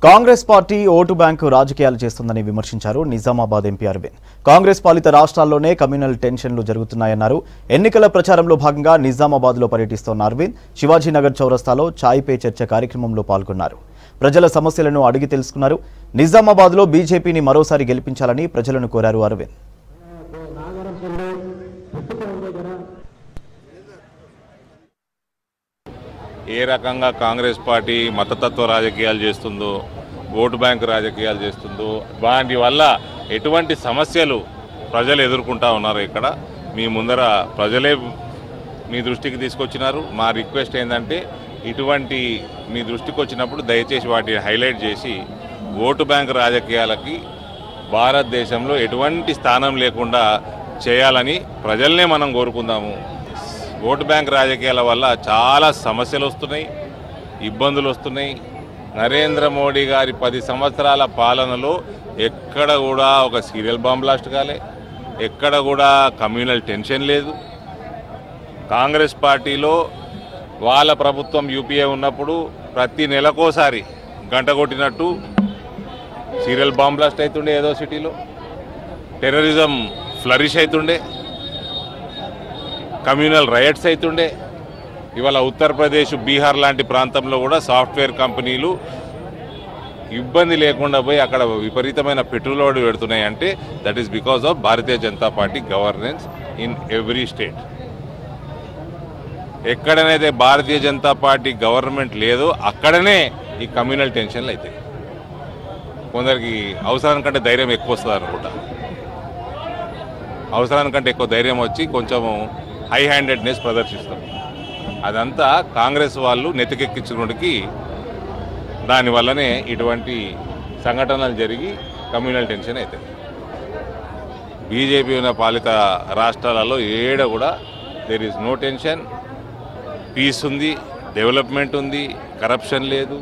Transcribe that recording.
Congress party vote bank రాజకీయాలు చేస్తుందని విమర్శించారు నిజామాబాద్ ఎంపీ అరవింద్. కాంగ్రెస్ పాలిత రాష్ట్రాల్లోనే కమ్యూనల్ టెన్షన్లు జరుగుతున్నాయన్నారు. ఎన్నికల ప్రచారంలో భాగంగా నిజామాబాద్లో పర్యటిస్తున్న అరవింద్ శివాజీనగర్ చౌరస్తాలో చాయ్ పే చర్చ కార్యక్రమంలో పాల్గొన్నారు. ప్రజల సమస్యలను అడిగి తెలుసుకున్నారు. నిజామాబాద్లో బీజేపీని మరోసారి గెలిపించాలని ప్రజలను కోరారు అరవింద్. ఏ రకంగా కాంగ్రెస్ పార్టీ మతతత్వ రాజకీయాలు చేస్తుందో, ఓటు బ్యాంకు రాజకీయాలు చేస్తుందో, వాటి వల్ల ఎటువంటి సమస్యలు ప్రజలు ఎదుర్కొంటా ఉన్నారు. ఇక్కడ మీ ముందర ప్రజలే మీ దృష్టికి తీసుకొచ్చినారు. మా రిక్వెస్ట్ ఏంటంటే ఇటువంటి మీ దృష్టికి వచ్చినప్పుడు దయచేసి వాటిని హైలైట్ చేసి ఓటు బ్యాంకు రాజకీయాలకి భారతదేశంలో ఎటువంటి స్థానం లేకుండా చేయాలని ప్రజల్నే మనం కోరుకుందాము. ఓటు బ్యాంక్ రాజకీయాల వల్ల చాలా సమస్యలు వస్తున్నాయి, ఇబ్బందులు వస్తున్నాయి. నరేంద్ర మోడీ గారి 10 సంవత్సరాల పాలనలో ఎక్కడ కూడా ఒక సీరియల్ బాంబ్ బ్లాస్ట్ కాలే, ఎక్కడ కూడా కమ్యూనల్ టెన్షన్ లేదు. కాంగ్రెస్ పార్టీలో వాళ్ళ ప్రభుత్వం యూపీఏ ఉన్నప్పుడు ప్రతి నెలకోసారి గంట కొట్టినట్టు సీరియల్ బాంబ్ బ్లాస్ట్ అవుతుండే, ఏదో సిటీలో టెర్రరిజం ఫ్లరిష్ అవుతుండే, కమ్యూనల్ రైట్స్ అవుతుండే. ఇవాళ ఉత్తరప్రదేశ్, బీహార్ లాంటి ప్రాంతంలో కూడా సాఫ్ట్వేర్ కంపెనీలు ఇబ్బంది లేకుండా పోయి అక్కడ విపరీతమైన పెట్రోల్ పెడుతున్నాయి. అంటే that is because of Bharatiya Janata Party governance in every state. ఎక్కడనైతే భారతీయ జనతా పార్టీ గవర్నమెంట్ లేదో అక్కడనే ఈ కమ్యూనల్ టెన్షన్లు అవుతాయి. కొందరికి అవసరానికంటే ధైర్యం ఎక్కువ వస్తుంది అనుకుంటా. అవసరానికంటే ఎక్కువ ధైర్యం వచ్చి కొంచెము హై హ్యాండెడ్నెస్ ప్రదర్శిస్తాం. అదంతా కాంగ్రెస్ వాళ్ళు నెత్తికెక్కించుకోవడానికి దానివల్లనే ఇటువంటి సంఘటనలు జరిగి కమ్యూనల్ టెన్షన్ అవుతాయి. బీజేపీ ఉన్న పాలిత రాష్ట్రాలలో ఏడ కూడా there is no tension, peace ఉంది, డెవలప్మెంట్ ఉంది, కరప్షన్ లేదు.